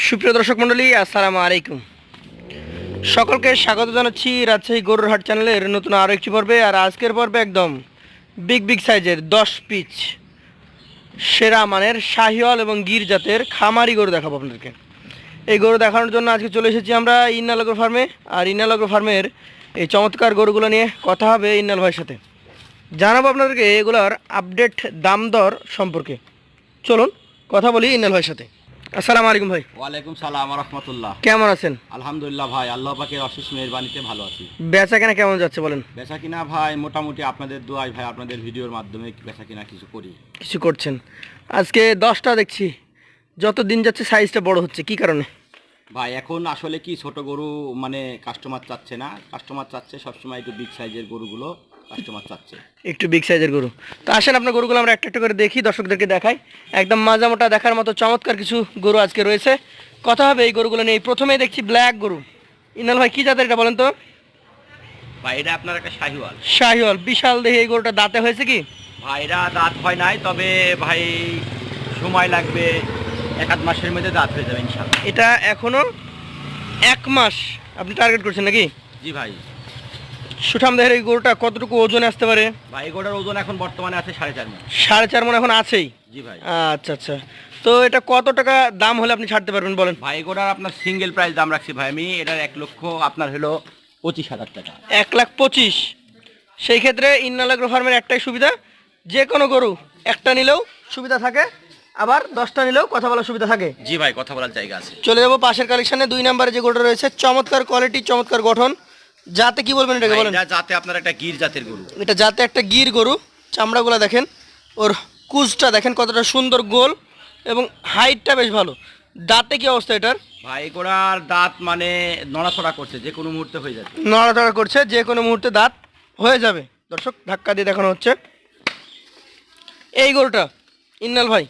সুপ্রিয় দর্শক মণ্ডলী, আসসালামু আলাইকুম। সকলকে স্বাগত জানাচ্ছি রাজশাহী গরুর হাট চ্যানেলের নতুন আরও একটি পর্বে। আর আজকের পর্বে একদম বিগ সাইজের 10 পিচ সেরা মানের শাহিওয়াল এবং গির জাতের খামারি গরু দেখাবো আপনাদেরকে। এই গরু দেখানোর জন্য আজকে চলে এসেছি আমরা ইন্নাল এগ্রো ফার্মে। আর ইন্নাল এগ্রো ফার্মের এই চমৎকার গরুগুলো নিয়ে কথা হবে ইন্নাল ভাইয়ের সাথে। জানাবো আপনাদেরকে এগুলোর আপডেট দাম দর সম্পর্কে। চলুন কথা বলি ইন্নাল ভাইয়ের সাথে। আসসালামু আলাইকুম ভাই। ওয়ালাইকুম সালাম রহমতুল্লাহ। কেমন আছেন? আলহামদুলিল্লাহ ভাই, আল্লাহ পাকের অশেষ মেহেরবানিতে ভালো আছি। বেচা কেনা কেমন যাচ্ছে বলেন? বেচা কিনা ভাই মোটামুটি আপনাদের দোয়ায় ভাই, আপনাদের ভিডিওর মাধ্যমে বেচা কিনা কিছু করি। কিছু করছেন। আজকে 10টা দেখছি, যত দিন যাচ্ছে সাইজটা বড় হচ্ছে, কি কারণে? ভাই এখন আসলে কি ছোট গরু মানে কাস্টমার চাচ্ছে না, কাস্টমার চাচ্ছে সবসময় একটু বিগ সাইজের গরুগুলো কাস্টমার চাচ্ছে। একটু বিগ সাইজের গরু। তো আসেন আপনার গরুগুলো আমরা একটা একটা করে দেখি, দর্শকদেরকে দেখাই। একদম মাঝামোটা দেখার মতো চমৎকার কিছু গরু আজকে রয়েছে। কথা হবে এই গরুগুলো নিয়ে। প্রথমেই দেখছি ব্ল্যাক গরু। ইনাল ভাই কি জাতের এটা বলেন তো? ভাই এটা আপনার একটা শাহিওয়াল। শাহিওয়াল, বিশাল দেখে এই গরুটা। দাঁতে হয়েছে কি? ভাই এটা দাঁত হয় নাই, তবে ভাই সময় লাগবে, 1-8 মাসের মধ্যে দাঁত হয়ে যাবে ইনশাআল্লাহ। এটা এখনো 1 মাস আপনি টার্গেট করছেন নাকি? জি ভাই। সুঠাম দেহের এই গরুটা কতটুকু ওজনে আসতে পারে? ভাই এই গরুটার ওজন এখন বর্তমানে আছে 4.5 মণ। 4.5 মণ এখন আছেই? জি ভাই। আচ্ছা আচ্ছা। তো এটা কত টাকা দাম হলে আপনি ছাড়তে পারবেন বলেন? ভাই এগুলোর আপনার সিঙ্গেল প্রাইস দাম রাখছি ভাই আমি, এটার 1 লক্ষ আপনার হলো 25,000 টাকা। 1,25,000। সেই ক্ষেত্রে ইন্নাল এগ্রো ফার্মের একটাই সুবিধা, যে কোনো গরু একটা নিলেও সুবিধা থাকে, আবার 10টা নিলেও কথা বলার সুবিধা থাকে। জি ভাই, কথা বলার জায়গা আছে। চলে যাবো পাশের কালেকশানে। 2 নম্বরে যে গরুটা রয়েছে, চমৎকার কোয়ালিটি, চমৎকার গঠন। যাতে কি বলবেন এটাকে বলেন? এটা যাতে আপনার একটা গির জাতের গরু। এটা যাতে একটা গির গরু। চামড়াগুলো দেখেন, ওর কুচটা দেখেন কতটা সুন্দর, গোল, এবং হাইটটা বেশ ভালো। দাঁতে কি অবস্থা এটার? ভাই এগুলার দাঁত মানে নড়াচড়া করছে, যে কোনো মুহূর্তে হয়ে যাবে। নড়াচড়া করছে, যে কোনো মুহূর্তে দাঁত হয়ে যাবে। দর্শক ধাক্কা দিয়ে দেখানো হচ্ছে এই গরুটা। ইন্নাল ভাই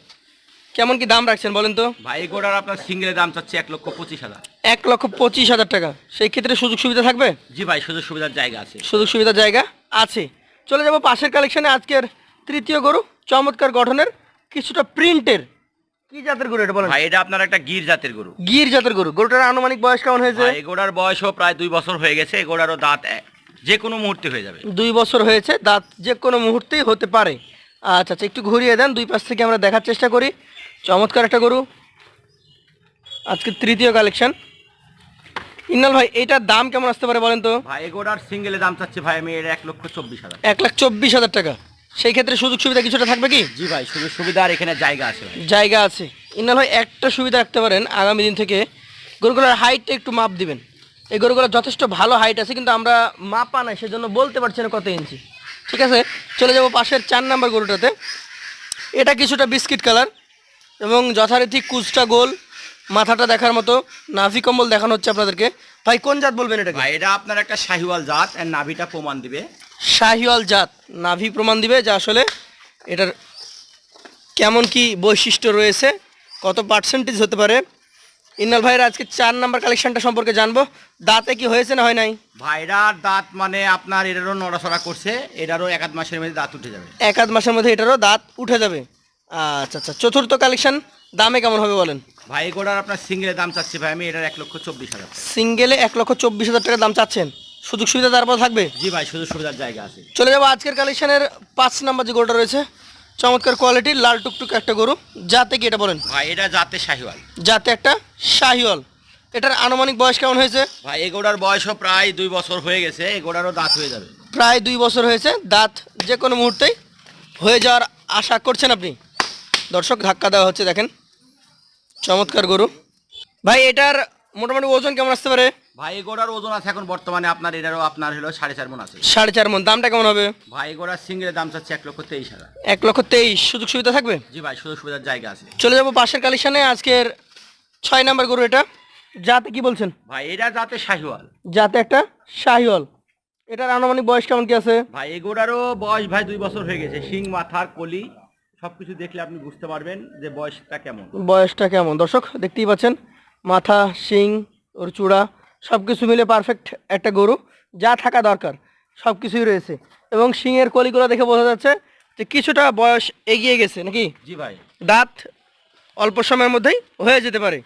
কেমন কি দাম রাখছেন বলেন তো? ভাই এগুলার আপনার সিঙ্গেলের দাম চাচ্ছে 1,25,000। 1,25,000 টাকা। সেই ক্ষেত্রে সুযোগ সুবিধা থাকবে? জি ভাই, সুযোগ সুবিধার জায়গা আছে। সুযোগ সুবিধার জায়গা আছে। চলে যাব পাশের কালেকশানে। আজকের তৃতীয় গরু, চমৎকার গঠনের, কিছুটা প্রিন্টের। কি জাতের গরু এটা বলেন? ভাই এটা আপনার একটা গির জাতের গরু। গির জাতের গরু। গরুটার আনুমানিক বয়স কেমন হয়েছে? ভাই এগুলার বয়সও প্রায় 2 বছর হয়ে গেছে। এগুলারও দাঁত যে কোনো মুহূর্তে হয়ে যাবে। 2 বছর হয়েছে, দাঁত যে কোনো মুহূর্তেই হতে পারে। আচ্ছা আচ্ছা, একটু ঘুরিয়ে দেন, দুই পাশ থেকে আমরা দেখার চেষ্টা করি। চমৎকার একটা গরু, আজকে তৃতীয় কালেকশন। ইন্নাল ভাই এটার দাম কেমন আসতে পারে বলেন তো? ভাই এগুলার সিঙ্গেলের দাম চাচ্ছে ভাই আমি, এর 1,24,000। 1,24,000 টাকা। সেই ক্ষেত্রে সুযোগ সুবিধা কিছুটা থাকবে কি? জি ভাই, সুযোগ সুবিধা আর এখানে জায়গা আছে ভাই। জায়গা আছে। ইন্নাল ভাই একটা সুবিধা রাখতে পারেন, আগামী দিন থেকে গরুগুলোর হাইটটা একটু মাপ দিবেন। এই গরুগুলোর যথেষ্ট ভালো হাইট আছে, কিন্তু আমরা মাপা নাই, সেজন্য বলতে পারছি না কত ইঞ্চি। ঠিক আছে, চলে যাব পাশের 4 নাম্বার গরুটাতে। এটা কিছুটা বিস্কিট কালার এবং যথারীতি কুচটা গোল, মাথাটা দেখার মতো, নাভি কম্বল দেখানো হচ্ছে আপনাদেরকে। ভাই কোন জাত বলবেন এটাকে? ভাই এটা আপনার একটা শাহিওয়াল জাত, এর নাভিটা প্রমাণ দিবে। শাহিওয়াল জাত, নাভি প্রমাণ দিবে যে আসলে এটার কেমন কি বৈশিষ্ট্য রয়েছে, কত পার্সেন্টেজ হতে পারে। ইন্নাল ভাইয়ের আজকে 4 নাম্বার কালেকশনটা সম্পর্কে জানবো। দাঁতে কি হয়েছে না হয় নাই? ভাইরার দাঁত মানে আপনার এটারও নড়াচড়া করছে, এটারও 1-8 মাসের মধ্যে দাঁত উঠে যাবে। 1-8 মাসের মধ্যে এটারও দাঁত উঠে যাবে। আচ্ছা আচ্ছা, চতুর্থ কালেকশন দামে কেমন হবে বলেন? ভাই এগুলোর আপনার সিঙ্গেলের দাম চাচ্ছি ভাই আমি, এটার 1,24,000। সিঙ্গেলে 1,24,000 টাকা দাম চাচ্ছেন। সুযোগ সুবিধা তারপর থাকবে? জি ভাই, সুযোগ সুবিধার জায়গা আছে। চলে যাবো আজকের কালেকশনের 5 নাম্বার যে গরুটা রয়েছে, চমৎকার কোয়ালিটির লাল টুকটুক একটা গরু। যাতে কি এটা বলেন? ভাই এটা জাতে শাহিওয়াল। যাতে একটা শাহিওয়াল। এটার আনুমানিক বয়স কেমন হয়েছে? ভাই এগুলোর বয়সও প্রায় 2 বছর হয়ে গেছে, এগুলোরও দাঁত হয়ে যাবে। প্রায় 2 বছর হয়েছে, দাঁত যে কোনো মুহূর্তেই হয়ে যাওয়ার আশা করছেন আপনি। দর্শক ধাক্কা দেওয়া হচ্ছে দেখেন, চমৎকার গরু। ভাই এটার মোটামুটি ওজন কেমন আসতে পারে? ভাই এগুলোর ওজন আছে এখন বর্তমানে আপনার, এটারও আপনার হলো 4.5 মণ আছে। 4.5 মণ। দামটা কেমন হবে? ভাই এগুলোর সিঙ্গেলের দাম চাচ্ছে 1,23,000। 1,23,000। সুযোগ সুবিধা থাকবে? জি ভাই, সুযোগ সুবিধার জায়গা আছে। চলে যাবো পাশের কালেকশানে। আজকের 6 নাম্বার গরু এটা। যাতে কি বলছেন? ভাই এটা জাতে শাহিওয়াল। যাতে একটা শাহিওয়াল। এটার আনুমানিক বয়স কেমন কি আছে? ভাই এগুলোরও বয়স ভাই 2 বছর হয়ে গেছে। শিং, মাথার কলি সবকিছু দেখলে আপনি বুঝতে পারবেন যে বয়সটা কেমন। বয়সটা কেমন দর্শক দেখতেই পাচ্ছেন, মাথা, শিং, ওর চূড়া সব কিছু মিলে পারফেক্ট একটা গরু, যা থাকা দরকার সব কিছুই রয়েছে। এবং শিংয়ের কলিগুলো দেখে বোঝা যাচ্ছে যে কিছুটা বয়স এগিয়ে গেছে নাকি? জি ভাই। দাঁত অল্প সময়ের মধ্যেই হয়ে যেতে পারে।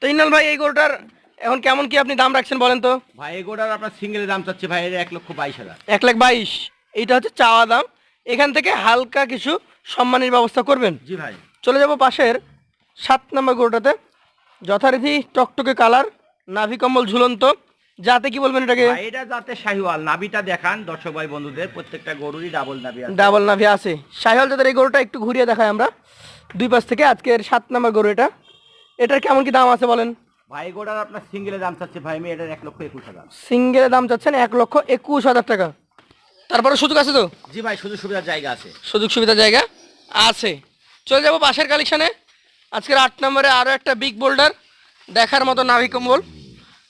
তো ইন্নাল ভাই এই গরুটার এখন কেমন কি আপনি দাম রাখছেন বলেন তো? ভাই এই গরুটার আপনার সিঙ্গেলের দাম চাচ্ছে ভাই, এর 1,22,000। 1,22,000, এইটা হচ্ছে চাওয়া দাম। এখান থেকে হালকা কিছু সম্মানের ব্যবস্থা করবেন। জি ভাই। চলে যাব পাশের 7 নম্বর গরুটাতে। যথারীতি টকটকে কালার, নাভি কম্বল ঝুলন্ত, যাতে কি বলবেন এটাকে? ভাই এটা যাতে শাহিওয়াল, নাভিটা দেখান দর্শক ভাই বন্ধুদের, প্রত্যেকটা গরুরই ডাবল নাভি আছে। ডাবল নাভি আছে। শাহিওয়াল জাতের এই গরুটা একটু ঘুরিয়ে দেখাই আমরা দুই পাশ থেকে। আজকের 7 নম্বর গরু এটা। এটার কেমন কি দাম আছে বলেন? ভাই এই গরুটার আপনার সিঙ্গেলের দাম চাচ্ছে ভাই, আমি এটার 1,21,000। সিঙ্গেলে দাম চাচ্ছেন 1,21,000 টাকা। তারপরে সুযোগ আছে তো? জি ভাই, সুযোগ সুবিধার জায়গা আছে। সুযোগ সুবিধা জায়গা আছে। চলে যাব পাশের কালেকশানে। আজকের 8 নম্বরে আরও একটা বিগ বোল্ডার, দেখার মতো নাভি কম্বল,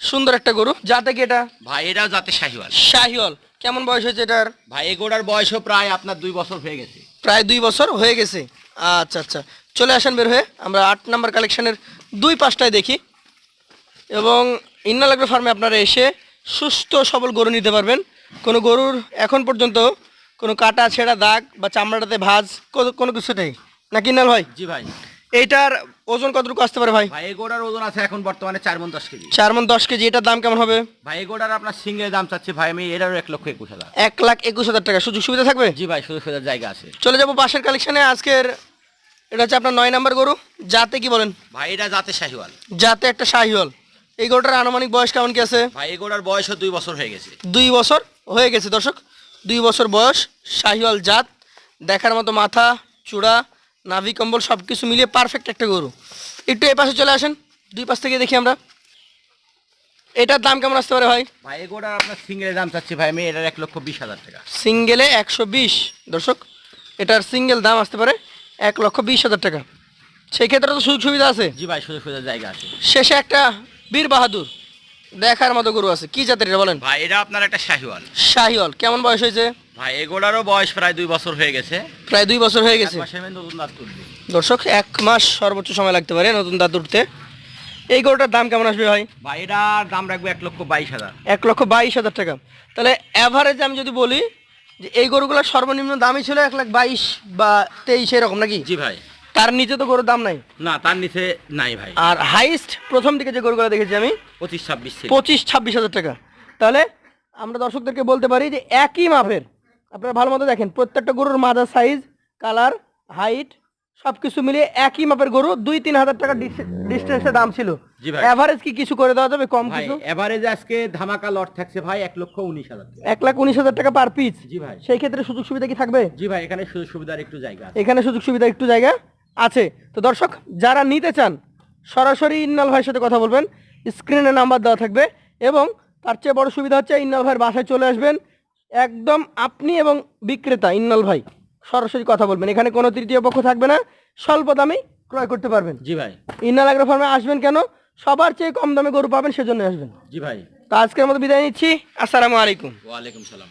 সুন্দর একটা গরু। যাতে কি এটা? ভাই এটাও যাতে শাহিওয়াল। শাহিওয়াল। কেমন বয়স হয়েছে এটার? ভাই এই গরুটার বয়সও প্রায় আপনার 2 বছর হয়ে গেছে। প্রায় 2 বছর হয়ে গেছে। আচ্ছা আচ্ছা, চলে আসেন বের হয়ে। আমরা 8 নম্বর কালেকশানের 2 পাশটায় দেখি। এবং ইন্নাল এগ্রো ফার্মে আপনারা এসে সুস্থ সবল গরু নিতে পারবেন। কোনো গরুর এখন পর্যন্ত কোনো কাটা ছেঁড়া দাগ বা চামড়াটাতে ভাঁজ কোনো কিছু নেই, নাকি ইন্নাল ভাই? জি ভাই। এইটার ওজন কতটুকু আসতে পারে ভাই? ভাই এই গরুটার ওজন আছে এখন বর্তমানে 4 মণ 10 কেজি। 4 মণ 10 কেজি। এটার দাম কেমন হবে? ভাই এই গরুটার আপনার সিঙ্গেলের দাম চাচ্ছে ভাই, আমি এটারও 1,21,000। 1,21,000 টাকা। সুযোগ সুবিধা থাকবে? জি ভাই, সুযোগ সুবিধার জায়গা আছে। চলে যাব পাশের কালেকশানে। আজকের এটা হচ্ছে আপনার 9 নম্বর গরু। যাতে কি বলেন? ভাই এটা যাতে শাহিওয়াল। যাতে একটা শাহিওয়াল। এই গরুটার আনুমানিক বয়স কেমন কি আছে? ভাই এই গরুটার বয়সও 2 বছর হয়ে গেছে। 2 বছর হয়ে গেছে দর্শক। 2 বছর বয়স, শাহিওয়াল জাত, দেখার মতো মাথা, চূড়া, নাভি কম্বল সব কিছু মিলিয়ে পারফেক্ট একটা গরু। একটু এই পাশে চলে আসেন, 2 পাশ থেকে দেখি আমরা। এটার দাম কেমন আসতে পারে ভাই? ভাই এই গরুটার আপনার সিঙ্গেলের দাম চাচ্ছি ভাই, আমি এটার 1,20,000 টাকা। সিঙ্গেলে 120 দর্শক। এটার সিঙ্গেল দাম আসতে পারে 1,20,000 টাকা। সেই ক্ষেত্রে তো সুযোগ সুবিধা আছে। জি ভাই, সুযোগ সুবিধার জায়গা আছে। শেষে একটা বীর বাহাদুর, দেখার মতো গরু আছে। কি জাতের এটা বলেন? ভাই এটা আপনার একটা শাহিওয়াল। শাহিওয়াল। কেমন বয়স হয়েছে? ভাই এই গরুটারও বয়স প্রায় 2 বছর হয়ে গেছে। প্রায় 2 বছর হয়ে গেছে। 1 মাসের মধ্যে নতুন দাঁত তুলবে। দর্শক 1 মাস সর্বোচ্চ সময় লাগতে পারে নতুন দাঁত উঠতে। এই গরুটার দাম কেমন আসবে ভাই? ভাই এটার দাম রাখবো 1,22,000। 1,22,000 টাকা। তাহলে অ্যাভারেজ আমি যদি বলি যে এই গরুগুলোর সর্বনিম্ন দামই ছিল 1,22,000 বা 23 এরকম নাকি? জি ভাই। তার নিচে তো গরুর দাম নাই। না, তার নিচে নাই ভাই। আর হাইস্ট প্রথম দিকে যে গরুগুলো দেখেছি আমি 25-26 ছিল। 25-26,000 টাকা। তাহলে আমরা দর্শকদেরকে বলতে পারি যে একই মাপের, আপনারা ভালো মতো দেখেন, প্রত্যেকটা গরুর মাদার সাইজ, কালার, হাইট সব কিছু মিলিয়ে একই মাপের গরু 2-3 হাজার টাকা ডিস্টেন্সে দাম ছিল। জি ভাই। এভারেজ কি কিছু করে দেওয়া যাবে কম ভাই কিছু? এভারেজ আজকে ধামাকা লট থাকছে ভাই 1,19,000 টাকা। 1,19,000 টাকা পার পিস। জি ভাই। সেই ক্ষেত্রে সুযোগ সুবিধা কি থাকবে? জি ভাই, এখানে সুযোগ সুবিধার একটু জায়গা আছে। এখানে সুযোগ সুবিধা একটু জায়গা আছে। তো দর্শক যারা নিতে চান সরাসরি ইন্নাল ভাইয়ের সাথে কথা বলবেন, স্ক্রিনে নাম্বার দেওয়া থাকবে। এবং তার চেয়ে বড় সুবিধা হচ্ছে ইন্নাল ভাইয়ের বাসায় চলে আসবেন, একদম আপনি এবং বিক্রেতা ইন্নাল ভাই সরাসরি কথা বলবেন। এখানে কোনো তৃতীয় পক্ষ থাকবে না, স্বল্প দামে ক্রয় করতে পারবেন। জি ভাই। ইন্নাল এগ্রো ফার্মে আসবেন কেন? সবার চেয়ে কম দামে গরু পাবেন, সেজন্য আসবেন। জি ভাই। তো আজকের মতো বিদায় নিচ্ছি। আসসালামু আলাইকুম। ওয়ালাইকুম সালাম।